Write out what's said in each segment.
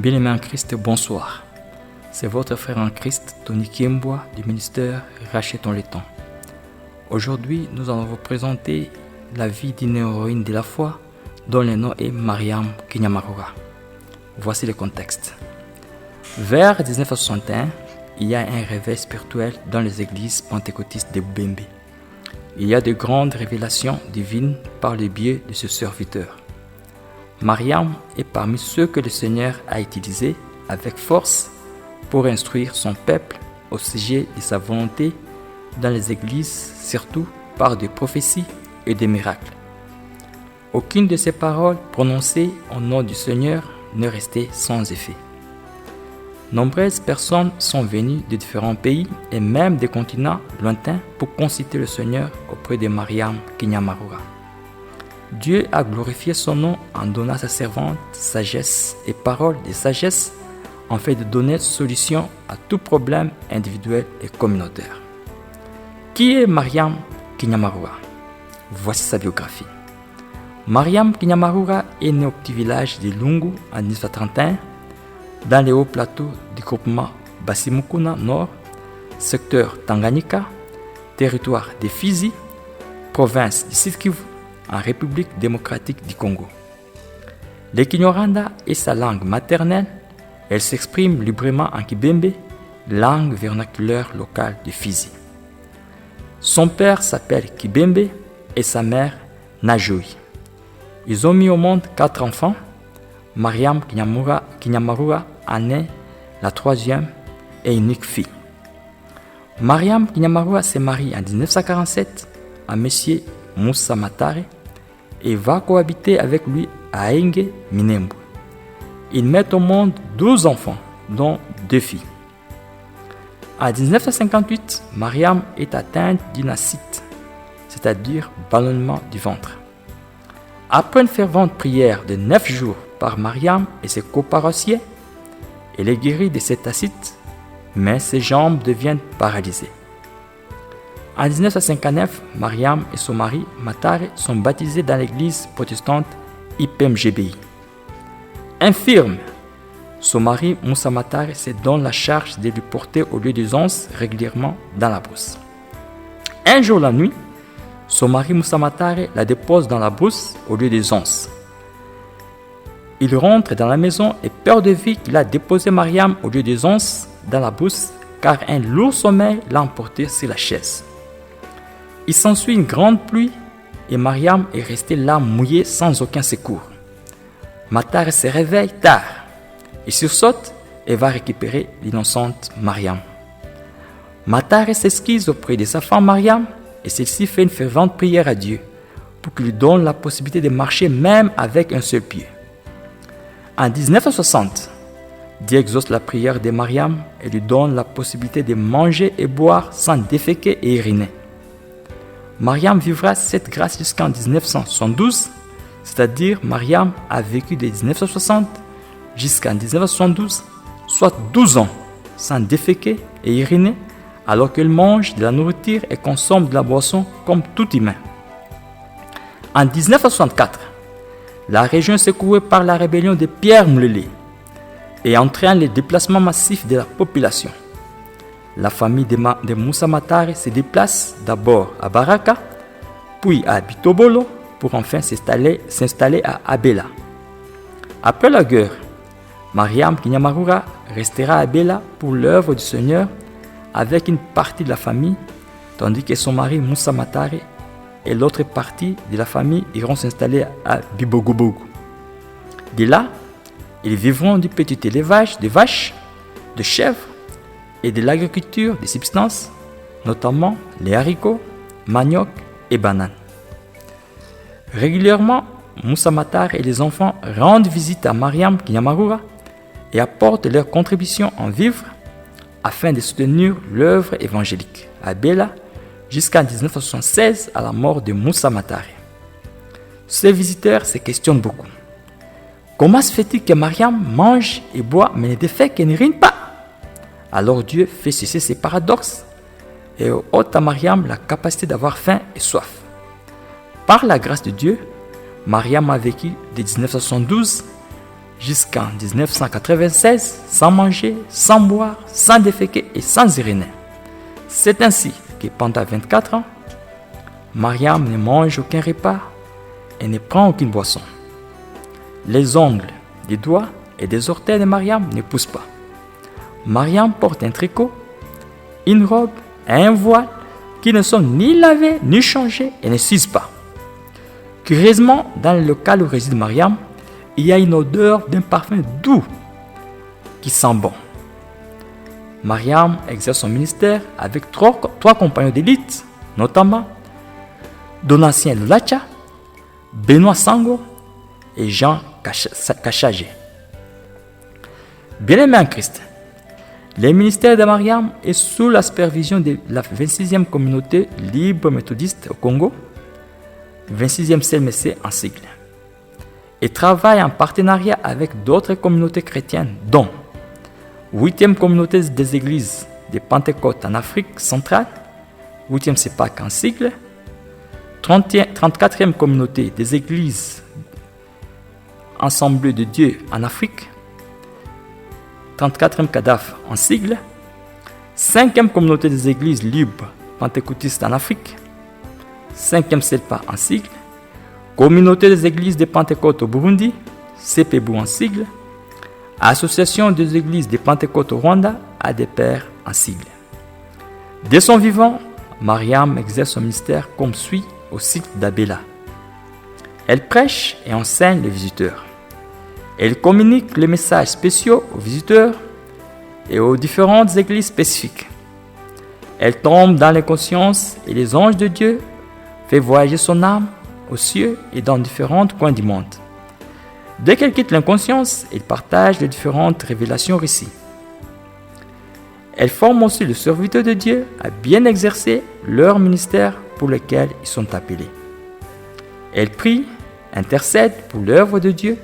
Bien-aimés en Christ, bonsoir. C'est votre frère en Christ, Tony Kiembois, du ministère Rachetons le temps. Aujourd'hui, nous allons vous présenter la vie d'une héroïne de la foi dont le nom est Mariam Kinyamarura. Voici le contexte. Vers 1961, il y a un réveil spirituel dans les églises pentecôtistes de Bembe. Il y a de grandes révélations divines par le biais de ce serviteur. Mariam est parmi ceux que le Seigneur a utilisés avec force pour instruire son peuple au sujet de sa volonté dans les églises, surtout par des prophéties et des miracles. Aucune de ces paroles prononcées au nom du Seigneur ne restait sans effet. Nombreuses personnes sont venues de différents pays et même des continents lointains pour consulter le Seigneur auprès de Mariam Kinyamarura. Dieu a glorifié son nom en donnant à sa servante sagesse et paroles de sagesse en fait de donner solution à tout problème individuel et communautaire. Qui est Mariam Kinyamarura? Voici sa biographie. Mariam Kinyamarura est née au petit village de Lungu en 1931 dans les hauts plateaux du groupement Basimukuna Nord, secteur Tanganyika, territoire de Fizi, province du Sud-Kivu, en République démocratique du Congo. Le Kinyarwanda est sa langue maternelle. Elle s'exprime librement en Kibembe, langue vernaculaire locale de Fizi. Son père s'appelle Kibembe et sa mère Najoi. Ils ont mis au monde 4 enfants. Mariam Kinyamarura en est la 3e et unique fille. Mariam Kinyamarura se marie en 1947 à M. Moussa Matare et va cohabiter avec lui à Enge Minembu. Ils mettent au monde 12 enfants, dont 2 filles. En 1958, Mariam est atteinte d'une ascite, c'est-à-dire ballonnement du ventre. Après une fervente prière de 9 jours par Mariam et ses coparossiers, elle est guérie de cette ascite, mais ses jambes deviennent paralysées. En 1959, Mariam et son mari Matare sont baptisés dans l'église protestante IPMGBI. Infirme, son mari Moussa Matare se donne la charge de lui porter au lieu des onces régulièrement dans la brousse. Un jour la nuit, son mari Moussa Matare la dépose dans la brousse au lieu des onces. Il rentre dans la maison et perd de vue qu'il a déposé Mariam au lieu des onces dans la brousse car un lourd sommeil l'a emporté sur la chaise. Il s'ensuit une grande pluie et Mariam est restée là mouillée sans aucun secours. Matare se réveille tard. Il sursaute et va récupérer l'innocente Mariam. Matare s'excuse auprès de sa femme Mariam et celle-ci fait une fervente prière à Dieu pour qu'il lui donne la possibilité de marcher même avec un seul pied. En 1960, Dieu exauce la prière de Mariam et lui donne la possibilité de manger et boire sans déféquer et uriner. Mariam vivra cette grâce jusqu'en 1972, c'est-à-dire Mariam a vécu de 1960 jusqu'en 1972, soit 12 ans, sans déféquer et uriner, alors qu'elle mange de la nourriture et consomme de la boisson comme tout humain. En 1964, la région secouée par la rébellion de Pierre Mlele et entraîne le déplacement massif de la population. La famille de Moussa Matare se déplace d'abord à Baraka, puis à Bitobolo, pour enfin s'installer à Abela. Après la guerre, Mariam Kinyamarura restera à Abela pour l'œuvre du Seigneur avec une partie de la famille, tandis que son mari Moussa Matare et l'autre partie de la famille iront s'installer à Bibogobogo. De là, ils vivront du petit élevage de vaches, de chèvres, et de l'agriculture de substances, notamment les haricots, manioc et bananes. Régulièrement, Moussa Matare et les enfants rendent visite à Mariam Kinyamarura et apportent leur contribution en vivres afin de soutenir l'œuvre évangélique à Bela jusqu'en 1976 à la mort de Moussa Matare. Ces visiteurs se questionnent beaucoup. Comment se fait-il que Mariam mange et boit mais ne défèque et n'urine pas? Alors Dieu fait cesser ces paradoxes et ôte à Mariam la capacité d'avoir faim et soif. Par la grâce de Dieu, Mariam a vécu de 1972 jusqu'en 1996 sans manger, sans boire, sans déféquer et sans uriner. C'est ainsi que pendant 24 ans, Mariam ne mange aucun repas et ne prend aucune boisson. Les ongles des doigts et des orteils de Mariam ne poussent pas. Mariam porte un tricot, une robe et un voile qui ne sont ni lavés ni changés et ne s'usent pas. Curieusement, dans le local où réside Mariam, il y a une odeur d'un parfum doux qui sent bon. Mariam exerce son ministère avec trois compagnons d'élite, notamment Donatien Lulacha, Benoît Sango et Jean Kachagé. Bien-aimé en Christ, le ministère de Mariam est sous la supervision de la 26e communauté libre méthodiste au Congo, 26e CMC en sigle, et travaille en partenariat avec d'autres communautés chrétiennes, dont 8e communauté des églises de Pentecôte en Afrique centrale, 8e CEPAC en sigle, 34e communauté des églises Ensemble de Dieu en Afrique, 34e CADAF en sigle, 5e communauté des églises libres pentecôtistes en Afrique, 5e CELPA en sigle, communauté des églises de Pentecôte au Burundi, CPBU en sigle, association des églises de Pentecôte au Rwanda, ADPR en sigle. Dès son vivant, Mariam exerce son ministère comme suit au site d'Abela. Elle prêche et enseigne les visiteurs. Elle communique les messages spéciaux aux visiteurs et aux différentes églises spécifiques. Elle tombe dans les consciences et les anges de Dieu fait voyager son âme aux cieux et dans différents coins du monde. Dès qu'elle quitte l'inconscience, elle partage les différentes révélations récits. Elle forme aussi les serviteurs de Dieu à bien exercer leur ministère pour lequel ils sont appelés. Elle prie, intercède pour l'œuvre de Dieu,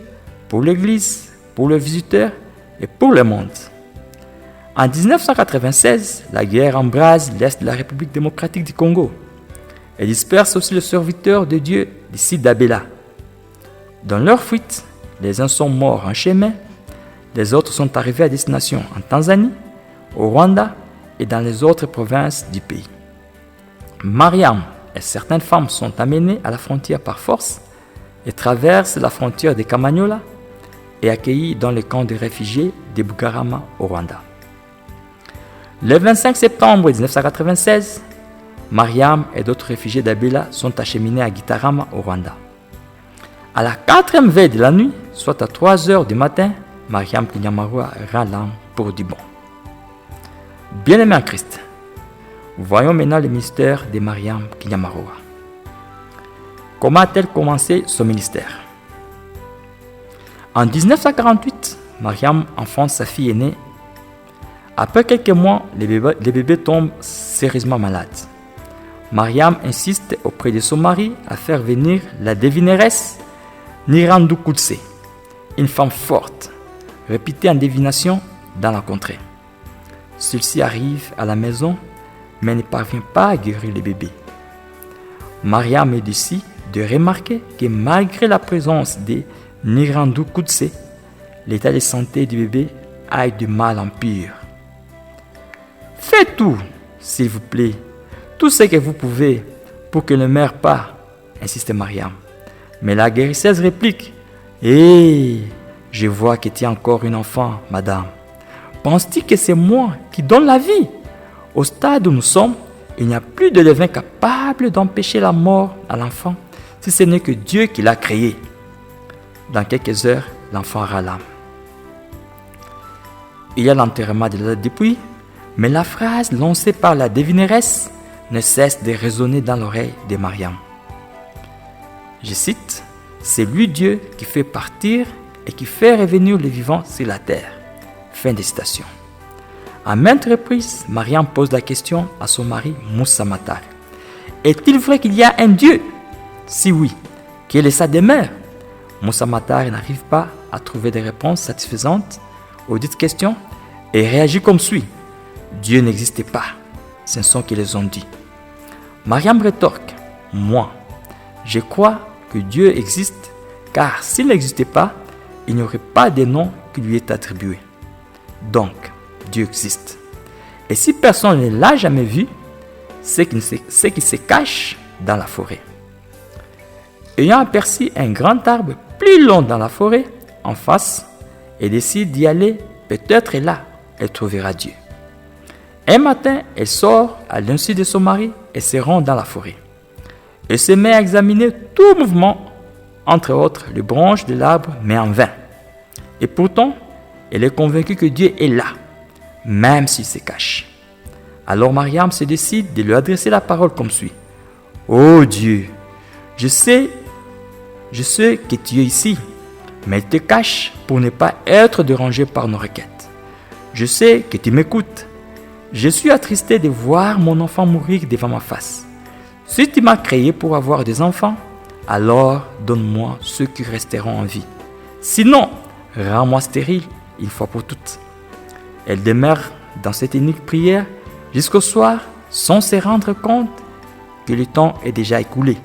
pour l'Église, pour les visiteurs et pour le monde. En 1996, la guerre embrase l'Est de la République démocratique du Congo. Elle disperse aussi les serviteurs de Dieu du site d'Abela. Dans leur fuite, les uns sont morts en chemin, les autres sont arrivés à destination en Tanzanie, au Rwanda et dans les autres provinces du pays. Mariam et certaines femmes sont amenées à la frontière par force et traversent la frontière de Kamanyola et accueillies dans le camp de réfugiés de Bugarama au Rwanda. Le 25 septembre 1996, Mariam et d'autres réfugiés d'Abela sont acheminés à Gitarama au Rwanda. À la 4e veille de la nuit, soit à 3 heures du matin, Mariam Kinyamaroua rend l'âme pour du bon. Bien-aimé en Christ, voyons maintenant le ministère de Mariam Kinyamaroua. Comment a-t-elle commencé son ministère? En 1948, Mariam enfante sa fille aînée. Après quelques mois, le bébé tombe sérieusement malade. Mariam insiste auprès de son mari à faire venir la devineresse Nirandu Kutse, une femme forte, réputée en divination dans la contrée. Celle-ci arrive à la maison, mais ne parvient pas à guérir le bébé. Mariam décide de remarquer que malgré la présence de Nirandu Kutse, l'état de santé du bébé a de mal en pire. Faites tout, s'il vous plaît, tout ce que vous pouvez pour qu'il ne meure pas, insiste Mariam. Mais la guérisseuse réplique, « Hé, je vois que tu es encore une enfant, madame. Penses-tu que c'est moi qui donne la vie? Au stade où nous sommes, il n'y a plus de levain capable d'empêcher la mort à l'enfant, si ce n'est que Dieu qui l'a créé. » Dans quelques heures, l'enfant aura l'âme. Il y a l'enterrement de la dépouille, mais la phrase lancée par la devineresse ne cesse de résonner dans l'oreille de Mariam. Je cite, « C'est lui Dieu qui fait partir et qui fait revenir les vivants sur la terre. » Fin de citation. À maintes reprises, Mariam pose la question à son mari Moussa Matar. Est-il vrai qu'il y a un Dieu? Si oui, quelle est sa demeure? Moussa Matar n'arrive pas à trouver des réponses satisfaisantes aux dites questions et réagit comme suit. Dieu n'existait pas, ce sont qu'ils les ont dit. Mariam rétorque, moi, je crois que Dieu existe, car s'il n'existait pas, il n'y aurait pas de nom qui lui est attribué. Donc, Dieu existe. Et si personne ne l'a jamais vu, c'est qu'il se cache dans la forêt. Ayant aperçu un grand arbre plus long dans la forêt, en face, elle décide d'y aller. Peut-être là, elle trouvera Dieu. Un matin, elle sort à l'insu de son mari et se rend dans la forêt. Elle se met à examiner tout mouvement, entre autres les branches de l'arbre, mais en vain. Et pourtant, elle est convaincue que Dieu est là, même s'il se cache. Alors Mariam se décide de lui adresser la parole comme suit. « Oh Dieu, je sais que tu es ici, mais il te cache pour ne pas être dérangé par nos requêtes. Je sais que tu m'écoutes. Je suis attristé de voir mon enfant mourir devant ma face. Si tu m'as créé pour avoir des enfants, alors donne-moi ceux qui resteront en vie. Sinon, rends-moi stérile une fois pour toutes. » Elle demeure dans cette unique prière jusqu'au soir sans se rendre compte que le temps est déjà écoulé.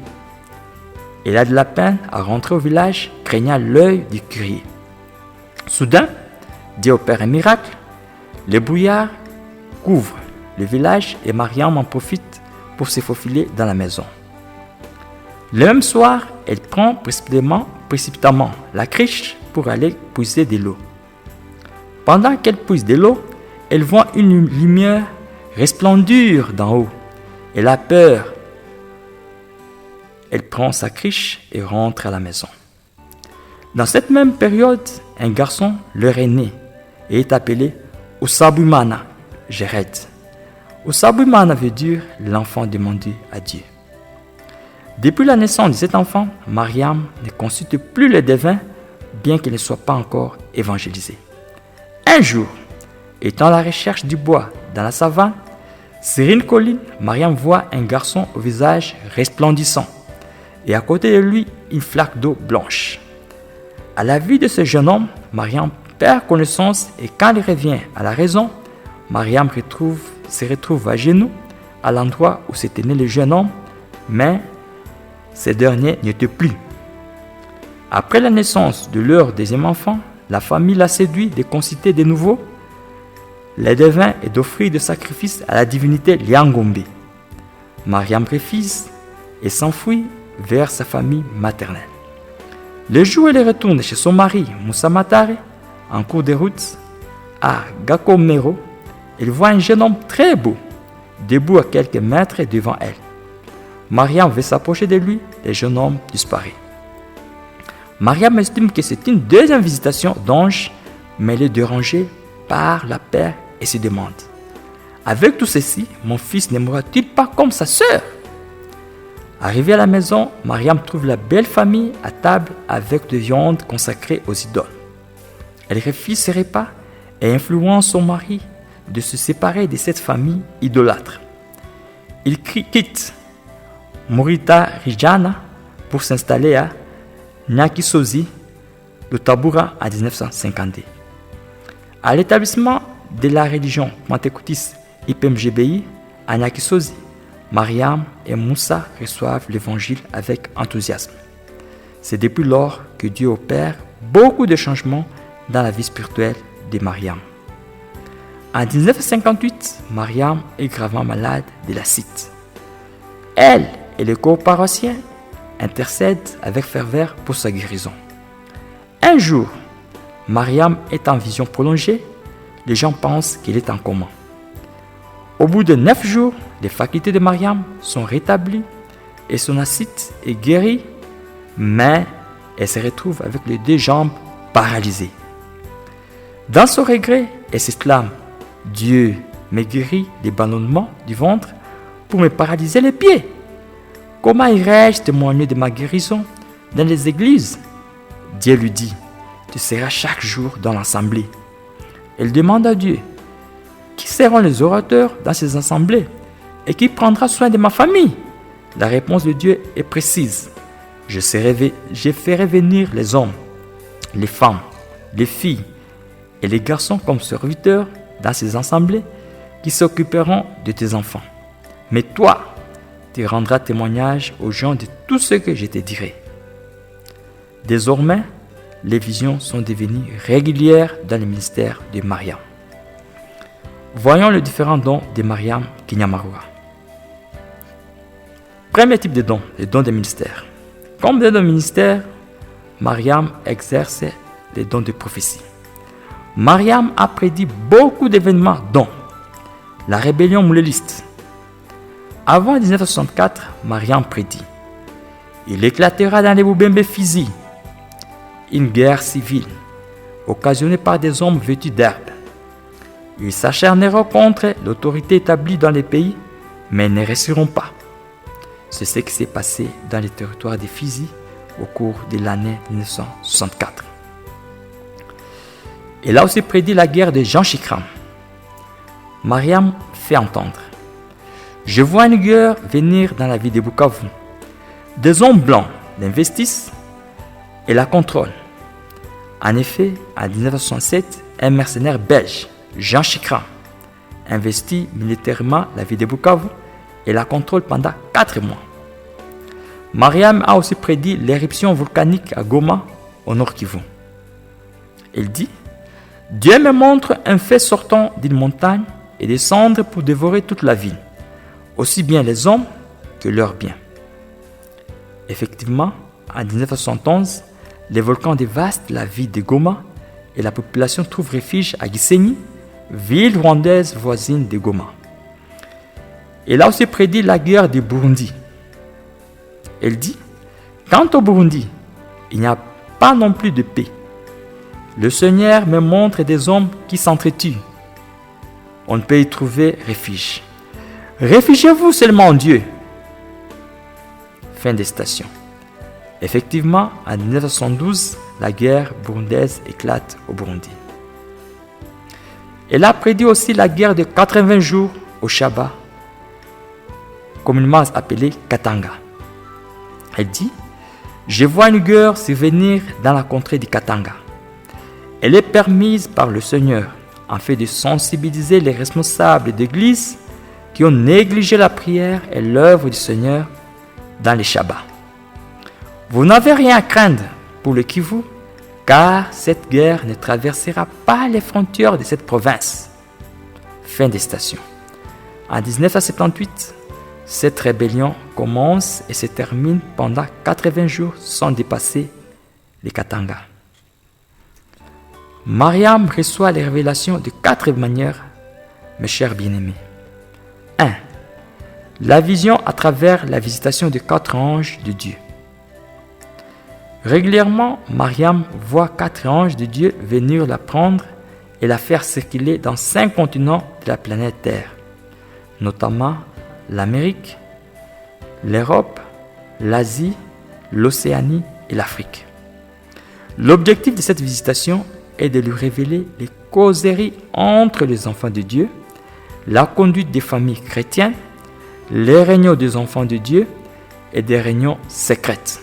Elle a de la peine à rentrer au village, craignant l'œil du curé. Soudain, Dieu opère un miracle. Le brouillard couvre le village et Mariam en profite pour se faufiler dans la maison. Le même soir, elle prend précipitamment la cruche pour aller puiser de l'eau. Pendant qu'elle puise de l'eau, elle voit une lumière resplendir d'en haut. Elle a peur. Elle prend sa cruche et rentre à la maison. Dans cette même période, un garçon leur est né et est appelé Usabumana, Jéred. Usabumana veut dire l'enfant demandé à Dieu. Depuis la naissance de cet enfant, Mariam ne consulte plus le devin, bien qu'il ne soit pas encore évangélisé. Un jour, étant à la recherche du bois dans la savane, sur une colline, Mariam voit un garçon au visage resplendissant et à côté de lui une flaque d'eau blanche. À la vue de ce jeune homme, Mariam perd connaissance et quand il revient à la raison, Mariam se retrouve à genoux à l'endroit où s'était né le jeune homme, mais ce dernier n'y était plus. Après la naissance de leur deuxième enfant, la famille l'a séduit de consulter de nouveau les devins et d'offrir des sacrifices à la divinité Liangombe. Mariam refuse et s'enfuit vers sa famille maternelle. Le jour où elle retourne chez son mari Moussa Matare, en cours de route, à Gakomero, elle voit un jeune homme très beau, debout à quelques mètres devant elle. Mariam veut s'approcher de lui, le jeune homme disparaît. Mariam estime que c'est une deuxième visitation d'ange, mais elle est dérangée par la peur et se demande: avec tout ceci, mon fils ne mourra-t-il pas comme sa sœur? Arrivée à la maison, Mariam trouve la belle famille à table avec de viande consacrée aux idoles. Elle refuse ce repas et influence son mari de se séparer de cette famille idolâtre. Il quitte Morita Rijana pour s'installer à Nyakisozi, le Tabura, en 1952. À l'établissement de la religion pentecôtiste IPMGBI à Nyakisozi, Mariam et Moussa reçoivent l'évangile avec enthousiasme. C'est depuis lors que Dieu opère beaucoup de changements dans la vie spirituelle de Mariam. En 1958, Mariam est gravement malade de la cite. Elle et le corps paroissien intercèdent avec ferveur pour sa guérison. Un jour, Mariam est en vision prolongée. Les gens pensent qu'elle est en coma. Au bout de 9 jours, les facultés de Mariam sont rétablies et son ascite est guérie, mais elle se retrouve avec les 2 jambes paralysées. Dans son regret, elle s'exclame: Dieu me guérit des ballonnements du ventre pour me paralyser les pieds. Comment irais-je témoigner de ma guérison dans les églises? Dieu lui dit: tu seras chaque jour dans l'assemblée. Elle demande à Dieu: qui seront les orateurs dans ces assemblées et qui prendra soin de ma famille? La réponse de Dieu est précise: je ferai venir les hommes, les femmes, les filles et les garçons comme serviteurs dans ces assemblées qui s'occuperont de tes enfants. Mais toi, tu rendras témoignage aux gens de tout ce que je te dirai. Désormais, les visions sont devenues régulières dans le ministère de Mariam. Voyons les différents dons de Mariam Kinyamarua. Premier type de dons, les dons des ministères. Comme dons de ministère, Mariam exerce les dons de prophétie. Mariam a prédit beaucoup d'événements, dont la rébellion mouléliste. Avant 1964, Mariam prédit: il éclatera dans les Boubembe Fizi une guerre civile occasionnée par des hommes vêtus d'herbe. Ils s'acharneront contre l'autorité établie dans les pays, mais ne réussiront pas. C'est ce qui s'est passé dans les territoires des Fizi au cours de l'année 1964. Elle a aussi prédit la guerre de Jean Chikram. Mariam fait entendre: je vois une guerre venir dans la ville de Bukavu. Des hommes blancs l'investissent et la contrôlent. En effet, en 1967, un mercenaire belge, Jean Chikram, investit militairement la ville de Bukavu et la contrôle pendant 4 mois. Mariam a aussi prédit l'éruption volcanique à Goma, au Nord Kivu. Elle dit: Dieu me montre un feu sortant d'une montagne et descendre pour dévorer toute la ville, aussi bien les hommes que leurs biens. Effectivement, en 1971, les volcans dévastent la ville de Goma et la population trouve refuge à Gisenyi, ville rwandaise voisine de Goma. Elle a aussi prédit la guerre du Burundi. Elle dit: quant au Burundi, il n'y a pas non plus de paix. Le Seigneur me montre des hommes qui s'entretuent. On ne peut y trouver refuge. Réfugiez-vous seulement en Dieu. Fin des citations. Effectivement, en 1972, la guerre burundaise éclate au Burundi. Elle a prédit aussi la guerre de 80 jours au Shaba, communément appelée Katanga. Elle dit: je vois une guerre survenir dans la contrée du Katanga. Elle est permise par le Seigneur afin de sensibiliser les responsables d'église qui ont négligé la prière et l'œuvre du Seigneur dans les Shabbats. Vous n'avez rien à craindre pour le Kivu, car cette guerre ne traversera pas les frontières de cette province. Fin des citations. En 1978, cette rébellion commence et se termine pendant 80 jours sans dépasser les Katanga. Mariam reçoit les révélations de 4 manières, mes chers bien-aimés. 1. La vision à travers la visitation de 4 anges de Dieu. Régulièrement, Mariam voit 4 anges de Dieu venir la prendre et la faire circuler dans 5 continents de la planète Terre, notamment l'Amérique, l'Europe, l'Asie, l'Océanie et l'Afrique. L'objectif de cette visitation est de lui révéler les causeries entre les enfants de Dieu, la conduite des familles chrétiennes, les réunions des enfants de Dieu et des réunions secrètes.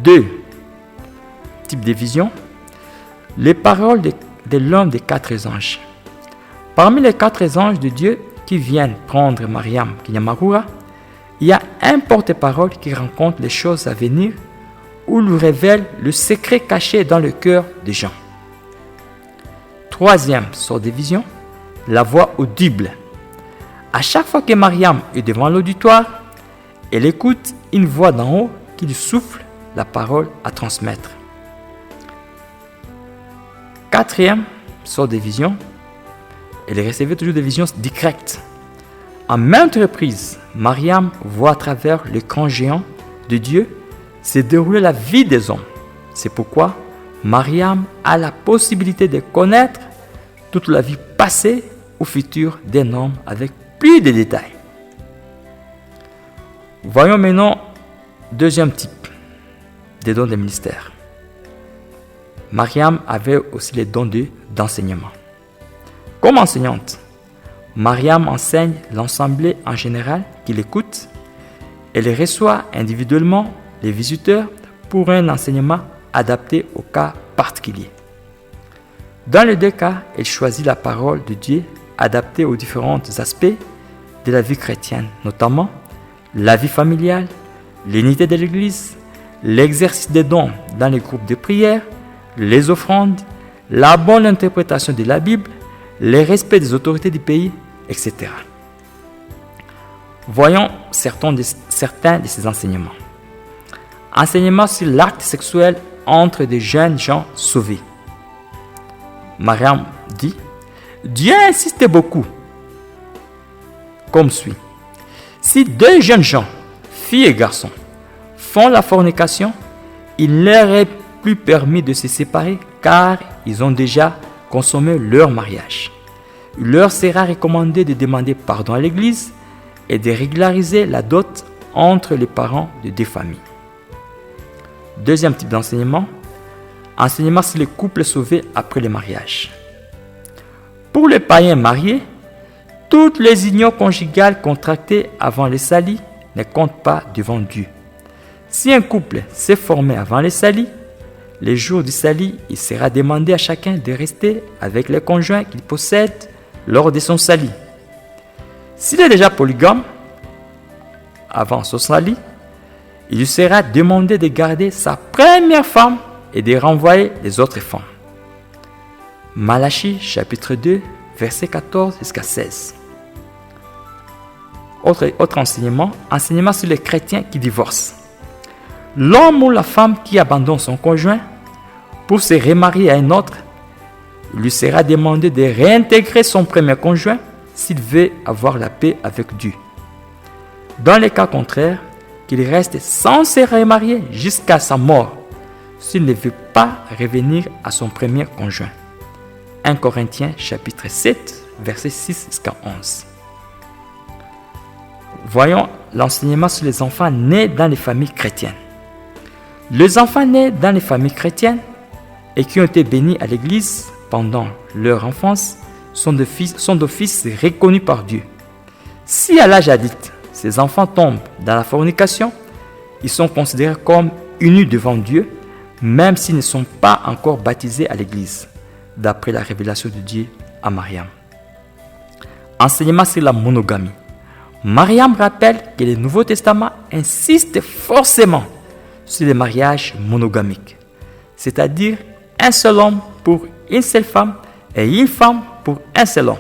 2. Type de vision: les paroles de l'un des 4 anges. Parmi les 4 anges de Dieu qui viennent prendre Mariam Kinyamarua, il y a un porte-parole qui rencontre les choses à venir ou lui révèle le secret caché dans le cœur des gens. 3e sorte de vision: la voix audible. À chaque fois que Mariam est devant l'auditoire, elle écoute une voix d'en haut qui lui souffle la parole à transmettre. 4e sorte de vision: elle recevait toujours des visions directes. En maintes reprises, Mariam voit à travers l'écran géant de Dieu se dérouler la vie des hommes. C'est pourquoi Mariam a la possibilité de connaître toute la vie passée ou future d'un homme avec plus de détails. Voyons maintenant 2e type des dons des ministères. Mariam avait aussi les dons d'enseignement. Comme enseignante, Mariam enseigne l'ensemble en général qui l'écoute. Elle reçoit individuellement les visiteurs pour un enseignement adapté au cas particulier. Dans les 2 cas, elle choisit la parole de Dieu adaptée aux différents aspects de la vie chrétienne, notamment la vie familiale, l'unité de l'Église, l'exercice des dons dans les groupes de prière, les offrandes, la bonne interprétation de la Bible, le respect des autorités du pays, etc. Voyons certains de ces enseignements. Enseignement sur l'acte sexuel entre des jeunes gens sauvés. Mariam dit, Dieu insiste beaucoup, comme suit. Si deux jeunes gens, filles et garçons, font la fornication, il ne leur est plus permis de se séparer car ils ont déjà consommé leur mariage. Il leur sera recommandé de demander pardon à l'Église et de régulariser la dot entre les parents de deux familles. Deuxième type d'enseignement, enseignement sur les couples sauvés après le mariage. Pour les païens mariés, toutes les unions conjugales contractées avant le salit ne comptent pas devant Dieu. Si un couple s'est formé avant le salit, le jour du salit, il sera demandé à chacun de rester avec les conjoints qu'il possède lors de son salit. S'il est déjà polygame, avant son salit, il lui sera demandé de garder sa première femme et de renvoyer les autres femmes. Malachie chapitre 2, verset 14 jusqu'à 16. Autre enseignement sur les chrétiens qui divorcent. L'homme ou la femme qui abandonne son conjoint pour se remarier à un autre, il lui sera demandé de réintégrer son premier conjoint s'il veut avoir la paix avec Dieu. Dans les cas contraires, qu'il reste sans se remarier jusqu'à sa mort s'il ne veut pas revenir à son premier conjoint. 1 Corinthiens chapitre 7, verset 6 jusqu'à 11. Voyons l'enseignement sur les enfants nés dans les familles chrétiennes. Les enfants nés dans les familles chrétiennes et qui ont été bénis à l'église pendant leur enfance sont d'office reconnus par Dieu. Si à l'âge adulte, ces enfants tombent dans la fornication, ils sont considérés comme unis devant Dieu, même s'ils ne sont pas encore baptisés à l'église, d'après la révélation de Dieu à Mariam. Enseignement sur la monogamie. Mariam rappelle que le Nouveau Testament insiste forcément sur les mariages monogamiques, c'est-à-dire un seul homme pour une seule femme et une femme pour un seul homme.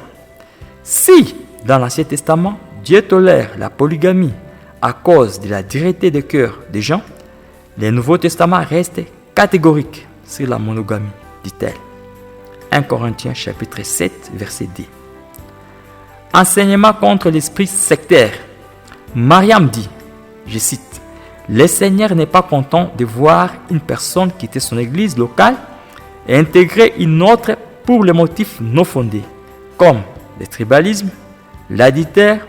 Si, dans l'Ancien Testament, Dieu tolère la polygamie à cause de la dureté de cœur des gens, le Nouveau Testament reste catégorique sur la monogamie, dit-elle. 1 Corinthiens chapitre 7, verset 10. Enseignement contre l'esprit sectaire. Mariam dit, je cite, « Le Seigneur n'est pas content de voir une personne quitter son église locale et intégrer une autre pour les motifs non fondés, comme le tribalisme, l'adultère,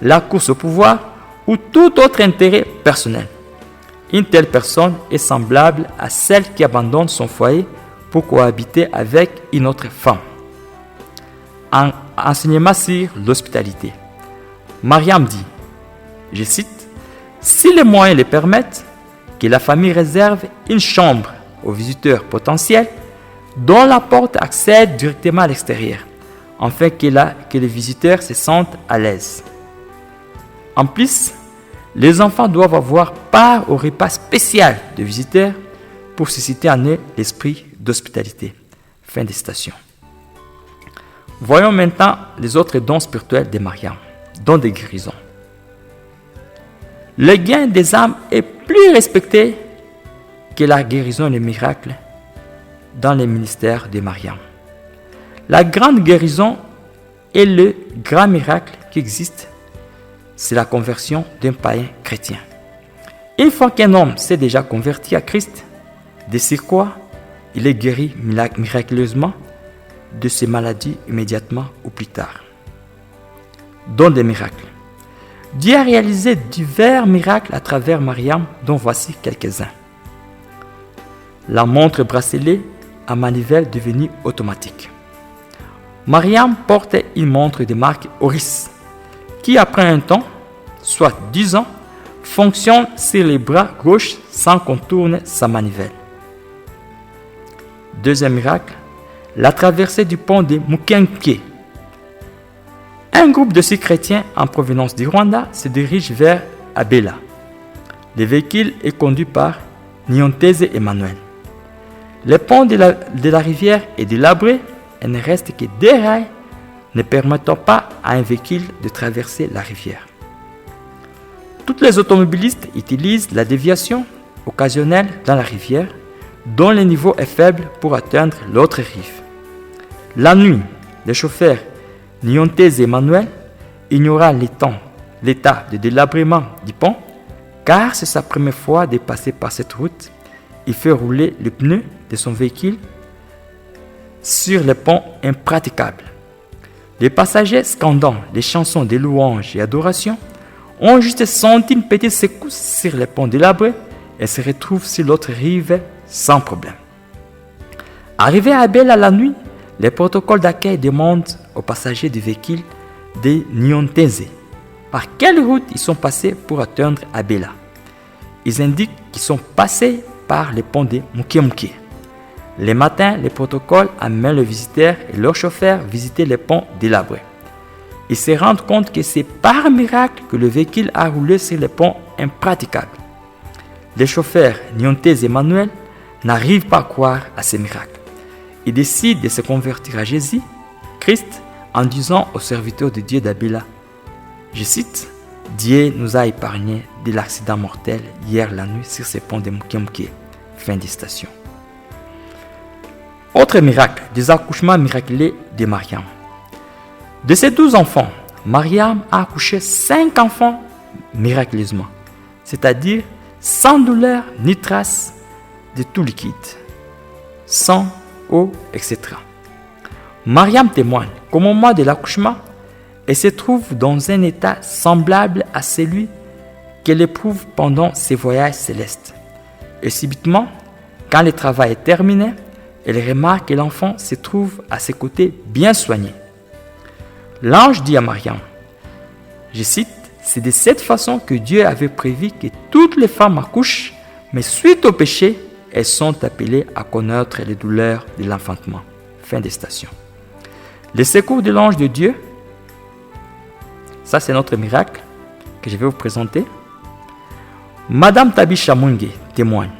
la course au pouvoir ou tout autre intérêt personnel. Une telle personne est semblable à celle qui abandonne son foyer pour cohabiter avec une autre femme. » Enseignement sur l'hospitalité. Mariam dit, je cite, « Si les moyens le permettent, que la famille réserve une chambre aux visiteurs potentiels dont la porte accède directement à l'extérieur, afin que les visiteurs se sentent à l'aise. En plus, les enfants doivent avoir part au repas spécial de visiteurs pour susciter en eux l'esprit d'hospitalité. » Fin de citation. Voyons maintenant les autres dons spirituels de Mariam, dons de guérison. Le gain des âmes est plus respecté que la guérison et les miracles dans les ministères de Mariam. La grande guérison et le grand miracle qui existe, c'est la conversion d'un païen chrétien. Une fois qu'un homme s'est déjà converti à Christ, de surcroît, il est guéri miraculeusement de ses maladies immédiatement ou plus tard. Don des miracles. Dieu a réalisé divers miracles à travers Mariam, dont voici quelques-uns. La montre bracelet à manivelle devenue automatique. Mariam portait une montre de marque Oris, qui après un temps, soit 10 ans, fonctionne sur les bras gauche sans qu'on tourne sa manivelle. Deuxième miracle, la traversée du pont de Mukenke. Un groupe de 6 chrétiens en provenance du Rwanda se dirige vers Abela. Le véhicule est conduit par Niantese Emmanuel. Les ponts de la rivière est délabré et ne reste que des rails ne permettant pas à un véhicule de traverser la rivière. Tous les automobilistes utilisent la déviation occasionnelle dans la rivière dont le niveau est faible pour atteindre l'autre rive. La nuit, les chauffeurs Niantese Emmanuel ignorant l'état de délabrement du pont car c'est sa première fois de passer par cette route. Il fait rouler le pneu de son véhicule sur le pont impraticable. Les passagers scandant les chansons de louange et adoration ont juste senti une petite secousse sur le pont délabré et se retrouvent sur l'autre rive sans problème. Arrivé à Abela la nuit, les protocoles d'accueil demandent aux passagers du véhicule de Niantese par quelle route ils sont passés pour atteindre Abela. Ils indiquent qu'ils sont passés par le pont de Mukemuke. Le matin, les protocoles amènent les visiteurs et leurs chauffeurs visiter les ponts délabrés. Ils se rendent compte que c'est par miracle que le véhicule a roulé sur les ponts impraticables. Les chauffeurs Niantese Emmanuel n'arrivent pas à croire à ce miracle. Ils décident de se convertir à Jésus, Christ, en disant aux serviteurs de Dieu d'Abela, je cite, « Dieu nous a épargnés de l'accident mortel hier la nuit sur ce pont de Mukemuke. » Fin de citation. Autre miracle, des accouchements miraculeux de Mariam. De ses 12 enfants, Mariam a accouché 5 enfants miraculeusement, c'est-à-dire sans douleur ni trace de tout liquide, sang, eau, etc. Mariam témoigne qu'au moment de l'accouchement, elle se trouve dans un état semblable à celui qu'elle éprouve pendant ses voyages célestes. Et subitement, quand le travail est terminé, elle remarque que l'enfant se trouve à ses côtés bien soigné. L'ange dit à Mariam, je cite, « C'est de cette façon que Dieu avait prévu que toutes les femmes accouchent, mais suite au péché, elles sont appelées à connaître les douleurs de l'enfantement. » Fin de citation. Le secours de l'ange de Dieu, ça c'est notre miracle que je vais vous présenter. Madame Tabisha Munge témoigne.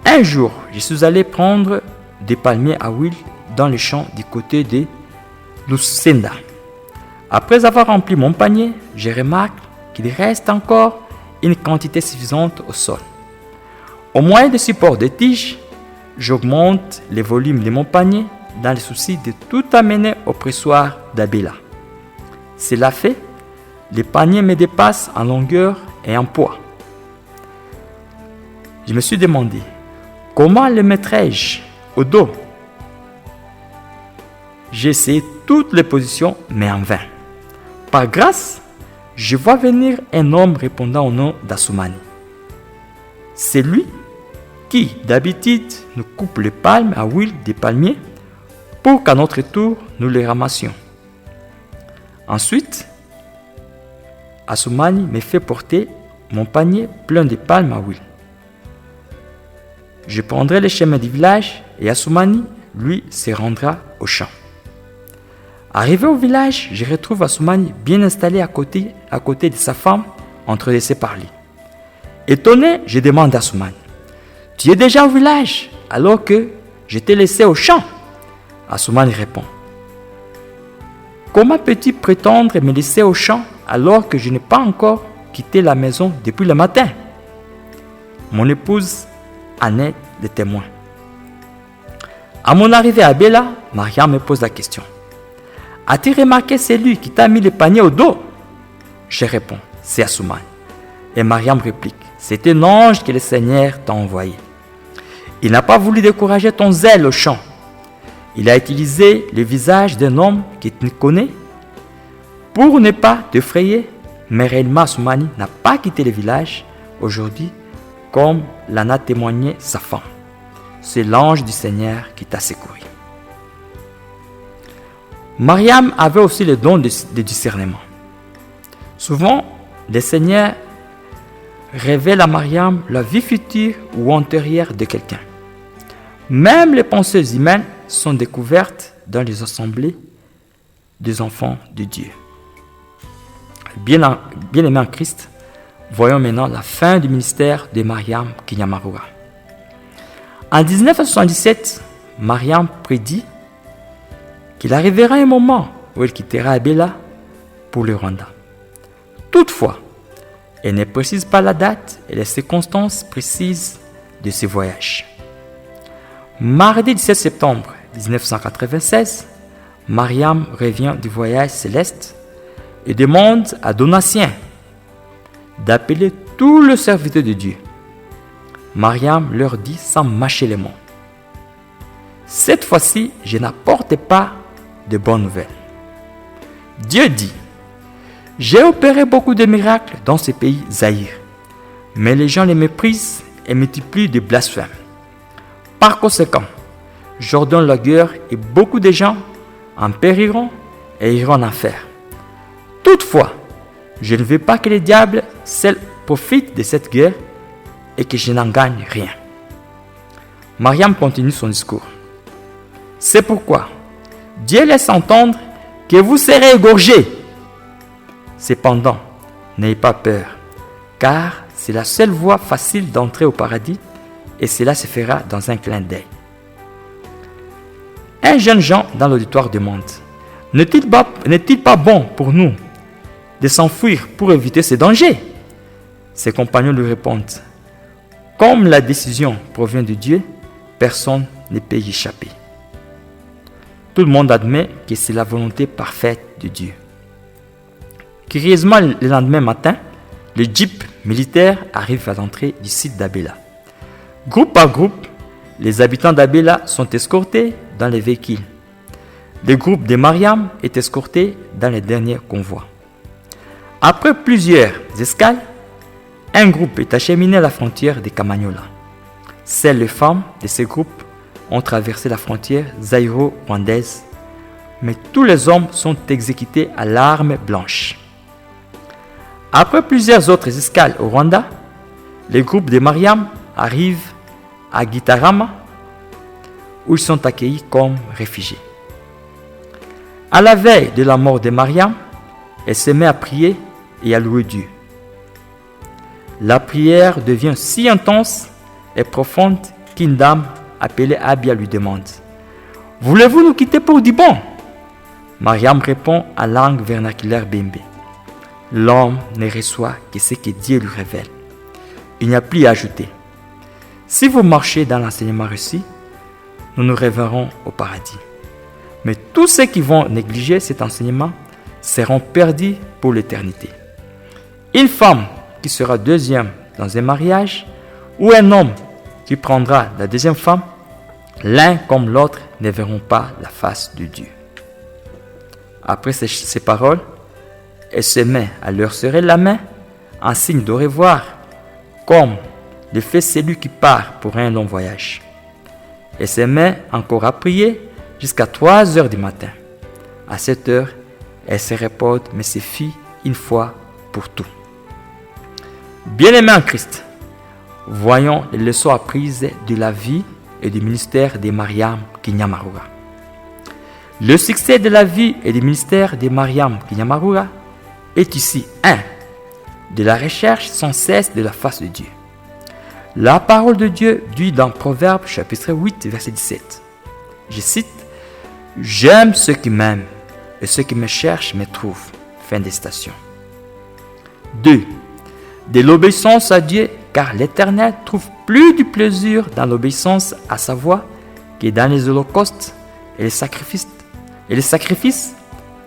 Un jour, je suis allé prendre des palmiers à huile dans le champ du côté de Lucenda. Après avoir rempli mon panier, je remarque qu'il reste encore une quantité suffisante au sol. Au moyen de support de tiges, j'augmente le volume de mon panier dans le souci de tout amener au pressoir d'Abela. Cela fait, le panier me dépasse en longueur et en poids. Je me suis demandé, comment le mettrai-je au dos? J'ai essayé toutes les positions, mais en vain. Par grâce, je vois venir un homme répondant au nom d'Assoumani. C'est lui qui, d'habitude, nous coupe les palmes à huile des palmiers pour qu'à notre tour, nous les ramassions. Ensuite, Assoumani me fait porter mon panier plein de palmes à huile. Je prendrai le chemin du village et Assoumani, lui, se rendra au champ. Arrivé au village, je retrouve Assoumani bien installé à côté de sa femme, en train de se parler. Étonné, je demande à Assoumani, « Tu es déjà au village alors que je t'ai laissé au champ ?» Assoumani répond, « Comment peux-tu prétendre me laisser au champ alors que je n'ai pas encore quitté la maison depuis le matin ?» Mon épouse en est le témoin. À mon arrivée à Abela, Mariam me pose la question. « As-tu remarqué celui qui t'a mis le panier au dos ?» Je réponds, « C'est Assoumani. » Et Mariam réplique, « C'est un ange que le Seigneur t'a envoyé. Il n'a pas voulu décourager ton zèle au champ. Il a utilisé le visage d'un homme que tu connais pour ne pas t'effrayer. Mais réellement, Assoumani n'a pas quitté le village aujourd'hui comme l'en a témoigné sa femme. C'est l'ange du Seigneur qui t'a secouru. » Mariam avait aussi le don de discernement. Souvent, le Seigneur révèle à Mariam la vie future ou antérieure de quelqu'un. Même les pensées humaines sont découvertes dans les assemblées des enfants de Dieu. Bien aimé en Christ, Voyons maintenant la fin du ministère de Mariam Kinyamwarura. En 1977, Mariam prédit qu'il arrivera un moment où elle quittera Abela pour le Rwanda. Toutefois, elle ne précise pas la date et les circonstances précises de ce voyage. Mardi 17 septembre 1996, Mariam revient du voyage céleste et demande à Donatien d'appeler tous les serviteurs de Dieu. Mariam leur dit sans mâcher les mots: cette fois-ci, je n'apporte pas de bonnes nouvelles. Dieu dit: j'ai opéré beaucoup de miracles dans ce pays Zaïre, mais les gens les méprisent et multiplient de blasphèmes. Par conséquent, j'ordonne la guerre et beaucoup de gens en périront et iront en enfer. Toutefois, je ne veux pas que les diables seuls profitent de cette guerre et que je n'en gagne rien. Mariam continue son discours. C'est pourquoi Dieu laisse entendre que vous serez égorgés. Cependant, n'ayez pas peur, car c'est la seule voie facile d'entrer au paradis et cela se fera dans un clin d'œil. Un jeune Jean dans l'auditoire demande: n'est-il pas bon pour nous de s'enfuir pour éviter ces dangers? Ses compagnons lui répondent: comme la décision provient de Dieu, personne ne peut y échapper. Tout le monde admet que c'est la volonté parfaite de Dieu. Curieusement, le lendemain matin, le jeep militaire arrive à l'entrée du site d'Abela. Groupe par groupe, les habitants d'Abela sont escortés dans les véhicules. Le groupe de Mariam est escorté dans les derniers convois. Après plusieurs escales, un groupe est acheminé à la frontière de Kamanyola. Seules les femmes de ce groupe ont traversé la frontière zaïro-rwandaise, mais tous les hommes sont exécutés à l'arme blanche. Après plusieurs autres escales au Rwanda, le groupe de Mariam arrive à Gitarama, où ils sont accueillis comme réfugiés. À la veille de la mort de Mariam, elle se met à prier et à louer Dieu. La prière devient si intense et profonde qu'une dame appelée Abia lui demande: voulez-vous nous quitter pour du bon? Mariam répond en langue vernaculaire Bembe: l'homme ne reçoit que ce que Dieu lui révèle. Il n'y a plus à ajouter. Si vous marchez dans l'enseignement reçu, nous nous révérons au paradis. Mais tous ceux qui vont négliger cet enseignement seront perdus pour l'éternité. Une femme qui sera deuxième dans un mariage ou un homme qui prendra la deuxième femme, l'un comme l'autre ne verront pas la face de Dieu. Après ces paroles, elle se met à leur serrer la main en signe de revoir, comme le fait celui qui part pour un long voyage. Elle se met encore à prier jusqu'à 3 heures du matin. À 7 heures, elle se repose, mais se fit une fois pour tout. Bien-aimés en Christ, voyons les leçons apprises de la vie et du ministère de Mariam Kinyamwarura. Le succès de la vie et du ministère de Mariam Kinyamwarura est ici 1. De la recherche sans cesse de la face de Dieu. La parole de Dieu dit dans Proverbes chapitre 8 verset 17. Je cite: j'aime ceux qui m'aiment et ceux qui me cherchent me trouvent. Fin de citation. 2. De l'obéissance à Dieu, car l'Éternel trouve plus du plaisir dans l'obéissance à sa voix que dans les holocaustes et les sacrifices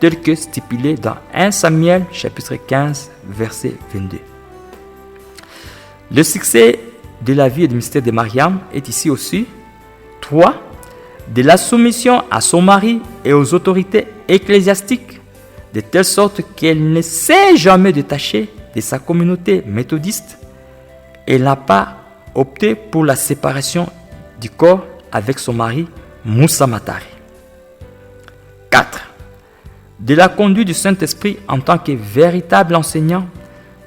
tels que stipulés dans 1 Samuel chapitre 15 verset 22. Le succès de la vie et du ministère de Mariam est ici aussi 3. De la soumission à son mari et aux autorités ecclésiastiques, de telle sorte qu'elle ne s'est jamais détachée de sa communauté méthodiste. Elle n'a pas opté pour la séparation du corps avec son mari Moussa Matari. 4. De la conduite du Saint-Esprit en tant que véritable enseignant,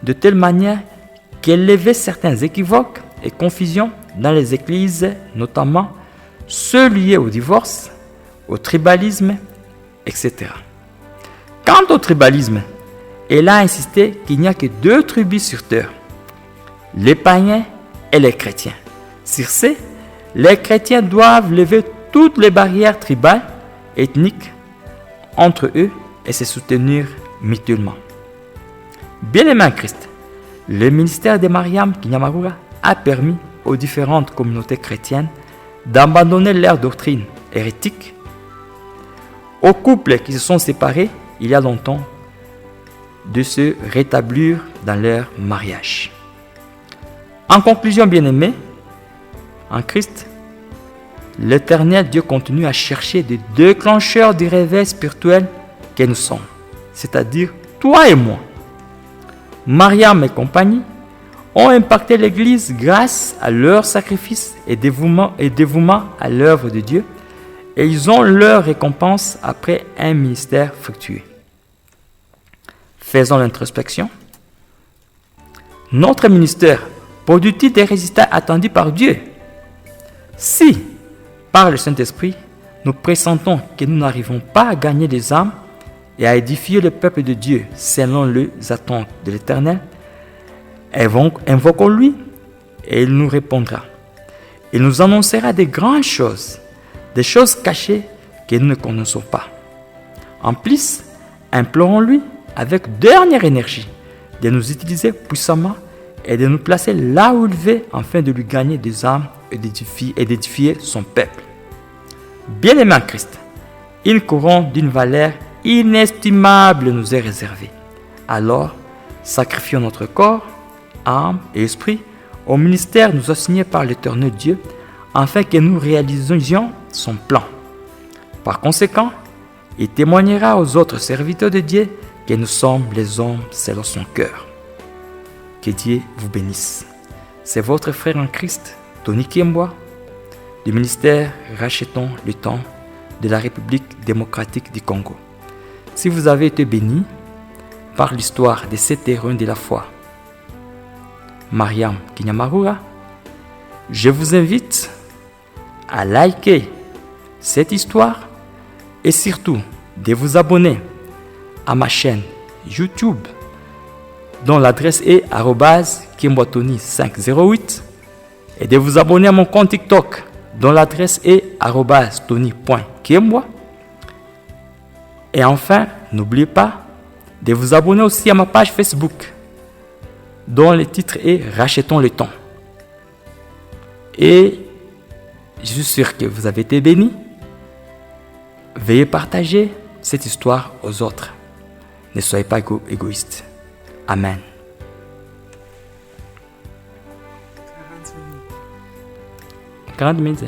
de telle manière qu'elle levait certains équivoques et confusions dans les églises, notamment ceux liés au divorce, au tribalisme, etc. Quant au tribalisme, elle a insisté qu'il n'y a que 2 tribus sur terre, les païens et les chrétiens. Sur ce, les chrétiens doivent lever toutes les barrières tribales, ethniques, entre eux et se soutenir mutuellement. Bien-aimés en Christ, le ministère de Mariam Kinyamarura a permis aux différentes communautés chrétiennes d'abandonner leurs doctrines hérétiques, aux couples qui se sont séparés il y a longtemps de se rétablir dans leur mariage. En conclusion, bien-aimés, en Christ, l'Éternel Dieu continue à chercher des déclencheurs du réveil spirituel que nous sommes, c'est-à-dire toi et moi. Mariam et compagnie ont impacté l'Église grâce à leur sacrifice et dévouement à l'œuvre de Dieu, et ils ont leur récompense après un ministère fructueux. Faisons l'introspection. Notre ministère produit-il des résultats attendus par Dieu? Si, par le Saint-Esprit, nous pressentons que nous n'arrivons pas à gagner des âmes et à édifier le peuple de Dieu selon les attentes de l'Éternel, invoquons-lui et il nous répondra. Il nous annoncera des grandes choses, des choses cachées que nous ne connaissons pas. En plus, implorons-lui avec dernière énergie de nous utiliser puissamment et de nous placer là où il veut afin de lui gagner des âmes et d'édifier son peuple. Bien-aimés en Christ, une couronne d'une valeur inestimable nous est réservée. Alors, sacrifions notre corps, âme et esprit au ministère nous assigné par l'Éternel Dieu afin que nous réalisions son plan. Par conséquent, il témoignera aux autres serviteurs de Dieu que nous sommes les hommes selon son cœur. Que Dieu vous bénisse. C'est votre frère en Christ, Tony Kiemboa, du ministère Rachetons le temps de la République démocratique du Congo. Si vous avez été béni par l'histoire de cette héroïne de la foi, Mariam Kinyamarura, je vous invite à liker cette histoire et surtout de vous abonner à ma chaîne YouTube dont l'adresse est @kiemboatony508 et de vous abonner à mon compte TikTok dont l'adresse est @tony.kiemboa. Et enfin, n'oubliez pas de vous abonner aussi à ma page Facebook dont le titre est Rachetons le temps. Et je suis sûr que vous avez été bénis. Veuillez partager cette histoire aux autres. Ne soyez pas égoïstes. Amen. 40 minutes.